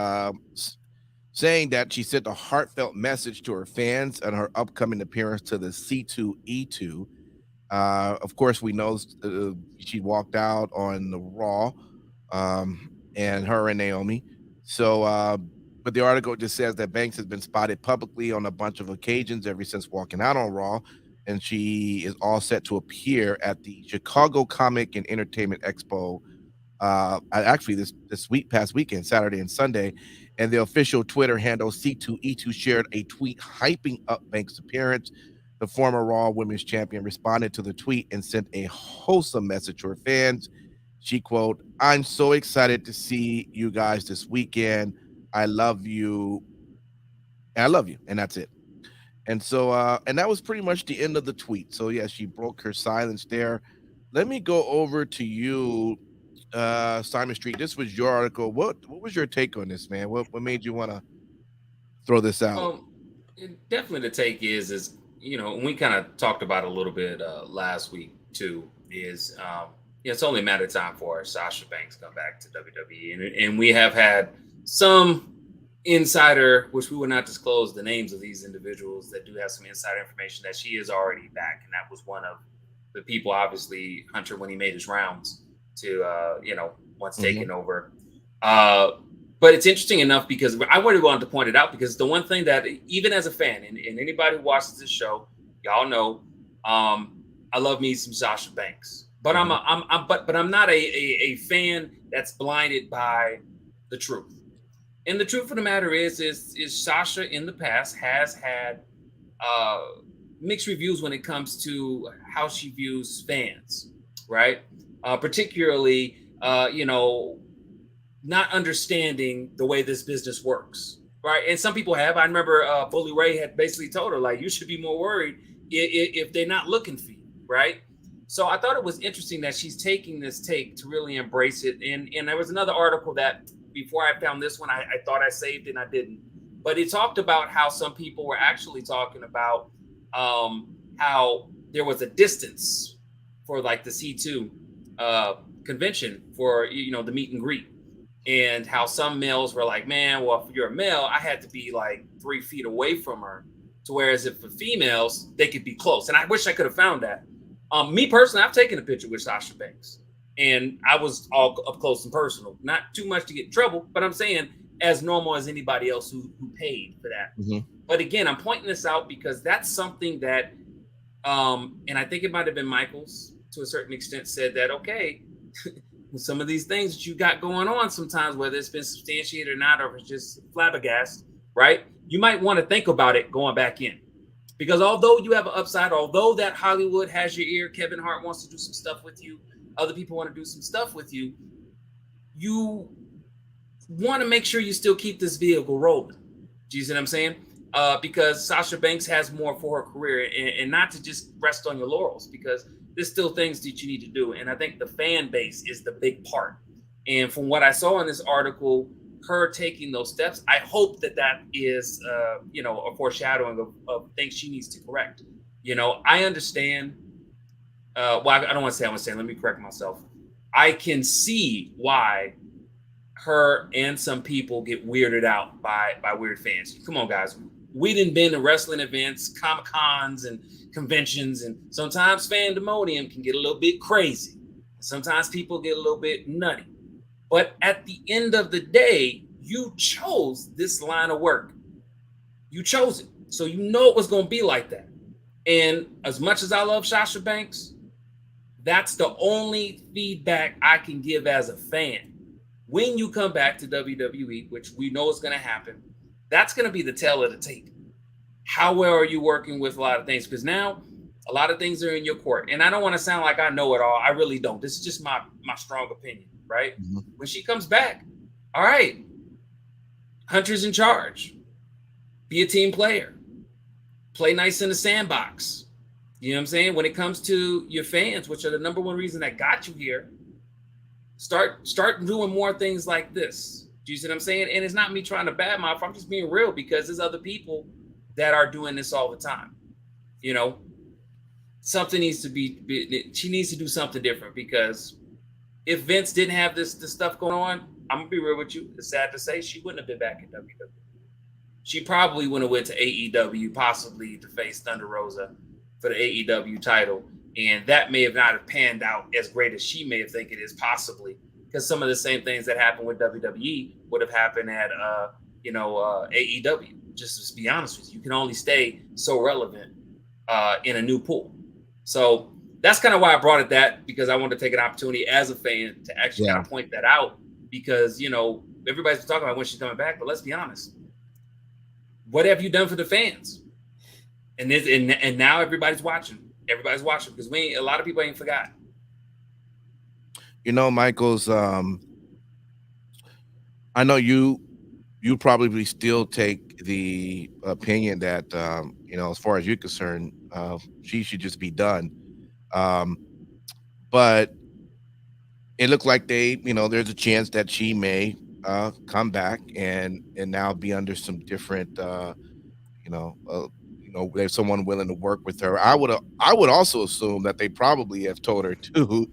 saying that she sent a heartfelt message to her fans on her upcoming appearance to the C2E2. Of course, we know she walked out on the Raw, and her and Naomi. So, but the article just says that Banks has been spotted publicly on a bunch of occasions ever since walking out on Raw, and she is all set to appear at the Chicago Comic and Entertainment Expo. Actually, this past weekend, Saturday and Sunday, and the official Twitter handle C2E2 shared a tweet hyping up Banks' appearance. The former Raw Women's Champion responded to the tweet and sent a wholesome message to her fans. She quote, "I'm so excited to see you guys this weekend. I love you. And I love you." And that's it. And so, and that was pretty much the end of the tweet. So yeah, she broke her silence there. Let me go over to you, Simon Street. This was your article. What was your take on this, man? What made you want to throw this out? Definitely the take is we kind of talked about it a little bit last week too, is it's only a matter of time for Sasha Banks come back to WWE, and we have had some insider, which we will not disclose the names of these individuals, that do have some insider information that she is already back, and that was one of the people, obviously, Hunter, when he made his rounds to once taking over. But it's interesting enough because I really wanted to point it out, because the one thing that, even as a fan, and anybody who watches this show, y'all know, I love me some Sasha Banks, but I'm not a fan that's blinded by the truth. And the truth of the matter is Sasha in the past has had mixed reviews when it comes to how she views fans, right? Particularly, not understanding the way this business works, right? And some people have. I remember Bully Ray had basically told her, like, you should be more worried if they're not looking for you, right? So I thought it was interesting that she's taking this take to really embrace it. And there was another article that before I found this one, I thought I saved it and I didn't. But it talked about how some people were actually talking about how there was a distance for like the C2 convention for, the meet and greet. And how some males were like, man, well, if you're a male, I had to be like 3 feet away from her. To whereas if for females, they could be close. And I wish I could have found that. Me personally, I've taken a picture with Sasha Banks. And I was all up close and personal. Not too much to get in trouble, but I'm saying as normal as anybody else who paid for that. Mm-hmm. But again, I'm pointing this out because that's something that, and I think it might have been Michaels to a certain extent said that, okay, some of these things that you got going on sometimes, whether it's been substantiated or not, or if it's just flabbergasted, right? You might want to think about it going back in. Because although you have an upside, although that Hollywood has your ear, Kevin Hart wants to do some stuff with you, other people want to do some stuff with you, you want to make sure you still keep this vehicle rolling. Do you see what I'm saying? Because Sasha Banks has more for her career, and not to just rest on your laurels, because there's still things that you need to do. And I think the fan base is the big part. And from what I saw in this article, her taking those steps, I hope that is, a foreshadowing of things she needs to correct. I understand. I don't want to say I understand. Let me correct myself. I can see why her and some people get weirded out by weird fans. Come on, guys. We done been to wrestling events, Comic-Cons and conventions, and sometimes fandemonium can get a little bit crazy. Sometimes people get a little bit nutty. But at the end of the day, you chose this line of work. You chose it. So you know it was going to be like that. And as much as I love Sasha Banks, that's the only feedback I can give as a fan. When you come back to WWE, which we know is going to happen, that's going to be the tale of the tape. How well are you working with a lot of things? Because now a lot of things are in your court. And I don't want to sound like I know it all. I really don't. This is just my strong opinion, right? Mm-hmm. When she comes back, all right, Hunter's in charge. Be a team player. Play nice in the sandbox. You know what I'm saying? When it comes to your fans, which are the number one reason that got you here, start doing more things like this. Do you see what I'm saying? And it's not me trying to badmouth. I'm just being real, because there's other people that are doing this all the time. Something needs to be, she needs to do something different, because if Vince didn't have this stuff going on, I'm gonna be real with you. It's sad to say she wouldn't have been back in WWE. She probably would have went to AEW, possibly to face Thunder Rosa for the AEW title. And that may have not have panned out as great as she may have think it is, possibly, because some of the same things that happened with WWE would have happened at AEW. Just to be honest with you, you can only stay so relevant in a new pool. So that's kind of why I brought it because I wanted to take an opportunity as a fan to actually kind of point that out, because everybody's talking about when she's coming back, but let's be honest. What have you done for the fans? And now everybody's watching. Everybody's watching, because a lot of people ain't forgot. Michaels, I know you probably still take the opinion that as far as you're concerned, she should just be done. But it looked like there's a chance that she may come back and now be under some different there's someone willing to work with her. I would also assume that they probably have told her too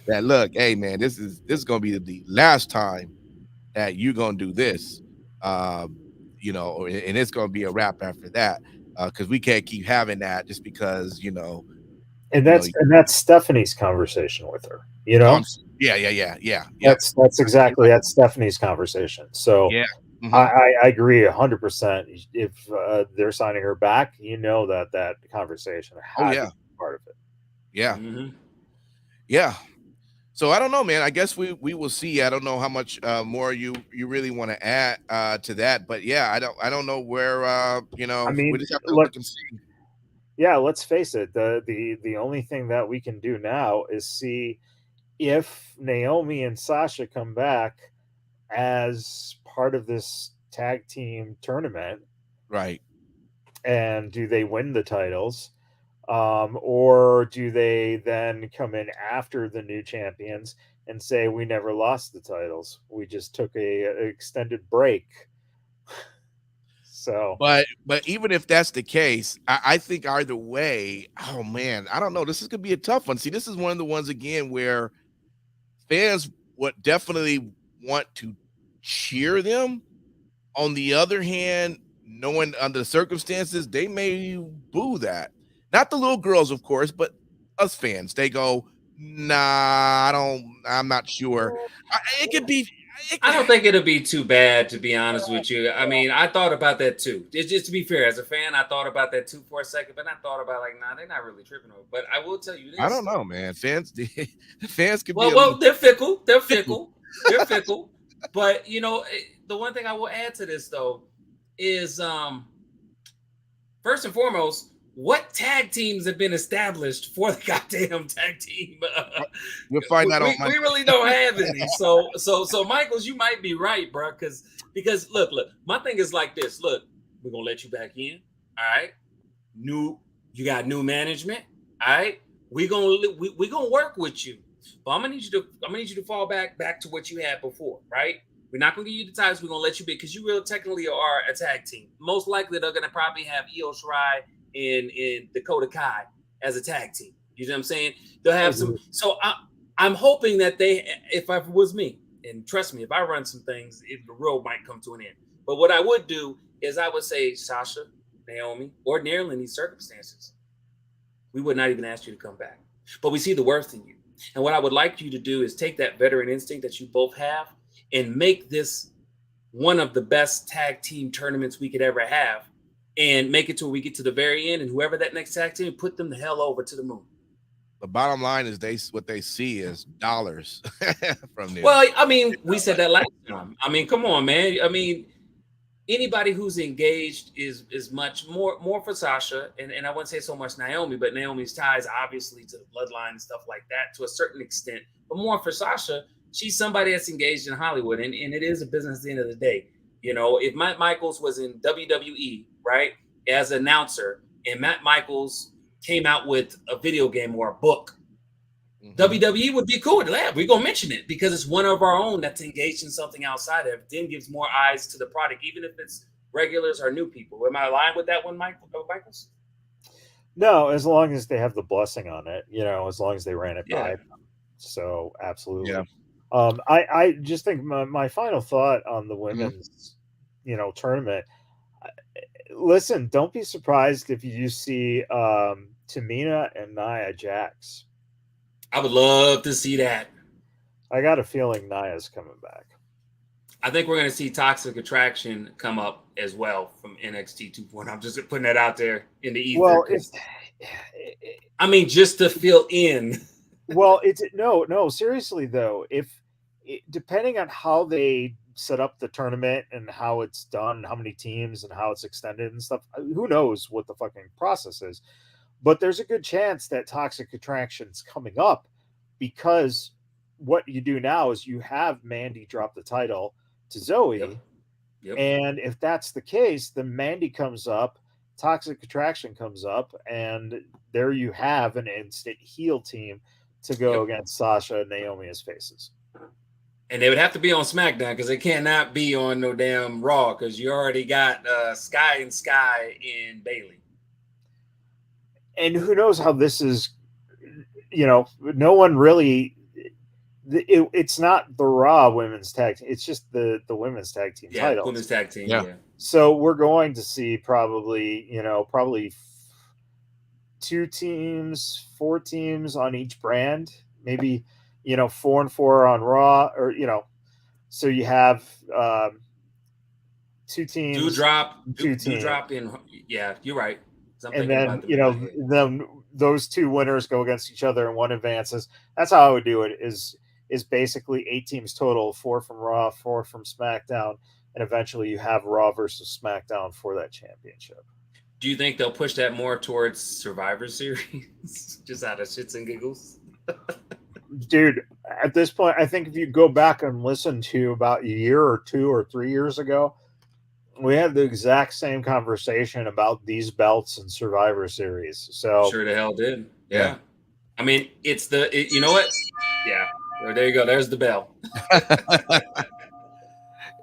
that, look, hey man, this is gonna be the last time that you're gonna do this, and it's gonna be a wrap after that, because we can't keep having that just because and that's Stephanie's conversation with her. Yeah. That's exactly that's Stephanie's conversation. So yeah. Mm-hmm. I agree 100%. If they're signing her back, that conversation has to be part of it. Yeah. Mm-hmm. Yeah. So I don't know, man. I guess we will see. I don't know how much more you really want to add to that, but yeah, I don't know where we just have to look and see. yeah, let's face it. The only thing that we can do now is see if Naomi and Sasha come back as part of this tag team tournament, Right. and do they win the titles, or do they then come in after the new champions and say we never lost the titles, we just took a extended break. So But even if that's the case, I think either way, oh man, I don't know. This is gonna be a tough one. See, this is one of the ones again where fans would definitely want to cheer them. On the other hand, knowing under the circumstances, they may boo that. Not the little girls, of course, but us fans. They go, nah, I'm not sure. It could be. I don't think it'll be too bad, to be honest with you. I mean, I thought about that too. It's just to be fair, as a fan, I thought about that too for a second, but I thought about like, nah, they're not really tripping over. But I will tell you this. I don't know, man. Fans, fans could well, be. Well, they're fickle. They're fickle. They're fickle. But the one thing I will add to this though is, first and foremost, what tag teams have been established for the goddamn tag team? We'll find out. We really don't have any. So, Michaels, you might be right, bro. Because look, my thing is like this. Look, we're gonna let you back in. All right. You got new management. All right. We're gonna work with you. But I'm gonna need you to fall back to what you had before, right? We're not gonna give you the titles. We're gonna let you be, because you really technically are a tag team. Most likely they're gonna probably have Io Shirai in Dakota Kai as a tag team. You know what I'm saying? They'll have some. So I'm hoping that if I was me, and trust me, if I run some things, the road might come to an end. But what I would do is I would say, Sasha, Naomi, ordinarily in these circumstances, we would not even ask you to come back. But we see the worth in you. And what I would like you to do is take that veteran instinct that you both have and make this one of the best tag team tournaments we could ever have, and make it to where we get to the very end, and whoever that next tag team, put them the hell over to the moon. The bottom line is what they see is dollars from there. Well, I mean, we said that last time. I mean, come on, man. I mean, anybody who's engaged is much more for Sasha, and I wouldn't say so much Naomi, but Naomi's ties obviously to the bloodline and stuff like that to a certain extent, but more for Sasha. She's somebody that's engaged in Hollywood, and it is a business at the end of the day. If Matt Michaels was in WWE, right, as an announcer, and Matt Michaels came out with a video game or a book, WWE would be cool with that. We're going to mention it because it's one of our own that's engaged in something outside of it. Then gives more eyes to the product, even if it's regulars or new people. Am I aligned with that one, Michaels? No, as long as they have the blessing on it, as long as they ran it by them. So absolutely. Yeah. I just think my final thought on the women's, tournament. Listen, don't be surprised if you see Tamina and Nia Jax. I would love to see that. I got a feeling Nia's coming back. I think we're going to see Toxic Attraction come up as well from NXT 2.0. I'm just putting that out there in the ether. Well, just to fill in. Well, no. Seriously though, depending on how they set up the tournament and how it's done, how many teams and how it's extended and stuff, who knows what the fucking process is. But there's a good chance that Toxic Attraction's coming up, because what you do now is you have Mandy drop the title to Zoe. Yep. And if that's the case, then Mandy comes up, Toxic Attraction comes up, and there you have an instant heel team to go against Sasha and Naomi as faces. And they would have to be on SmackDown, because they cannot be on no damn Raw, because you already got Sky and Bailey. And who knows how this is, no one really, it's not the Raw women's tag team. It's just the women's tag team title. Women's tag team, yeah. So we're going to see probably 2 teams, 4 teams on each brand, maybe, 4 and 4 on Raw, or, so you have 2 teams. Two drop in. Yeah, you're right. And then, then those 2 winners go against each other and one advances. That's how I would do it, is basically 8 teams total, 4 from Raw, 4 from SmackDown. And eventually you have Raw versus SmackDown for that championship. Do you think they'll push that more towards Survivor Series? Just out of shits and giggles? Dude, at this point, I think if you go back and listen to about a year or 2 or 3 years ago, we had the exact same conversation about these belts and Survivor Series. So Sure the hell did. Yeah. I mean, you know what? Yeah. There you go. There's the bell.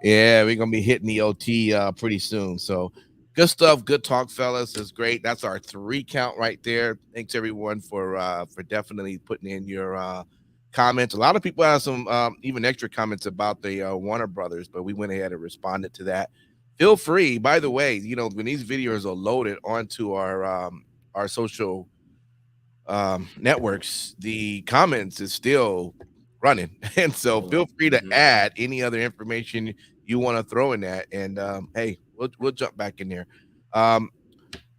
Yeah, we're gonna be hitting the OT pretty soon. So good stuff, good talk, fellas. It's great. That's our 3 count right there. Thanks everyone for definitely putting in your comments. A lot of people have some even extra comments about the Warner Brothers, but we went ahead and responded to that. Feel free. By the way, you know, when these videos are loaded onto our social networks, the comments is still running, and so feel free to add any other information you want to throw in that, and hey, we'll jump back in there.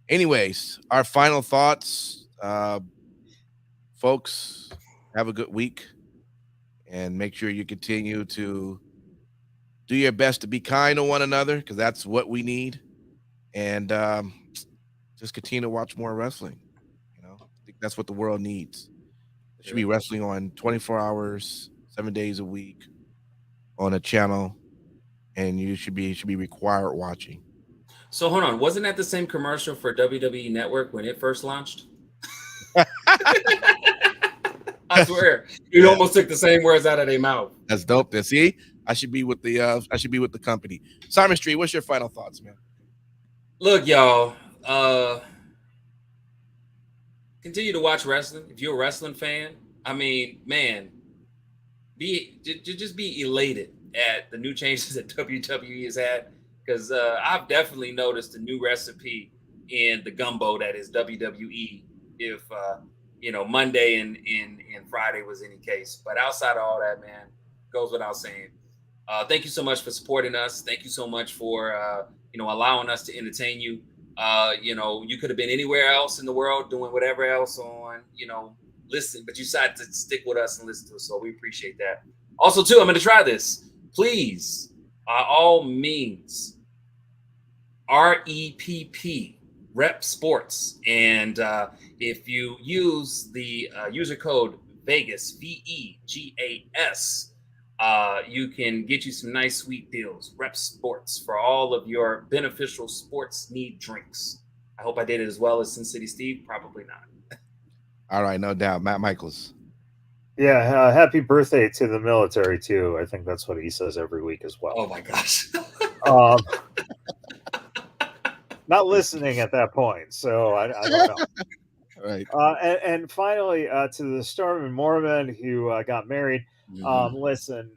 Anyways, our final thoughts, folks. Have a good week, and make sure you continue to do your best to be kind to one another, because that's what we need, and just continue to watch more wrestling. You know, I think that's what the world needs. There should be wrestling on 24 hours, 7 days a week on a channel, and you should be required watching. So hold on, wasn't that the same commercial for WWE Network when it first launched? I swear, you almost took the same words out of their mouth. That's dope. Then see, I should be with the company. Simon Street, what's your final thoughts, man? Look, y'all, continue to watch wrestling. If you're a wrestling fan, I mean, man, just be elated at the new changes that WWE has had, because I've definitely noticed a new recipe in the gumbo that is WWE. If Monday and Friday was any case, but outside of all that, man, goes without saying. Thank you so much for supporting us. Thank you so much for allowing us to entertain you. You could have been anywhere else in the world doing whatever else on, listen, but you decided to stick with us and listen to us. So we appreciate that. Also, too, I'm going to try this. Please, by all means, REPP, Rep Sports. And if you use the user code Vegas, VEGAS, you can get you some nice sweet deals. Rep Sports for all of your beneficial sports need drinks. I hope I did it as well as Sin City Steve. Probably not. All right, no doubt. Matt Michaels. Yeah, happy birthday to the military too. I think that's what he says every week as well. Oh my gosh. Not listening at that point, so I don't know. Right. And finally, to the Storm and Mormon who got married. Listen,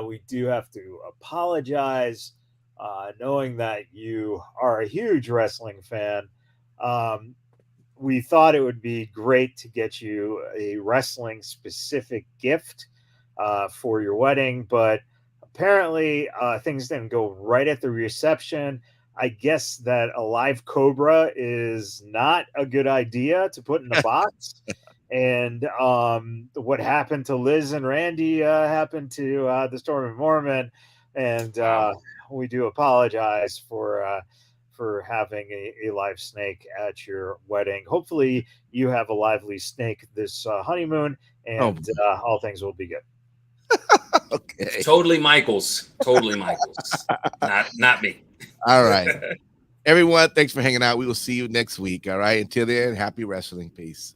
we do have to apologize, knowing that you are a huge wrestling fan. We thought it would be great to get you a wrestling specific gift for your wedding, but apparently things didn't go right at the reception. I guess that a live cobra is not a good idea to put in a box. And what happened to Liz and Randy happened to the Storm and Mormon. And we do apologize for having a live snake at your wedding. Hopefully you have a lively snake this honeymoon, and all things will be good. Okay. Totally Michaels. Not me. All right. Everyone, thanks for hanging out. We will see you next week. All right. Until then, happy wrestling. Peace.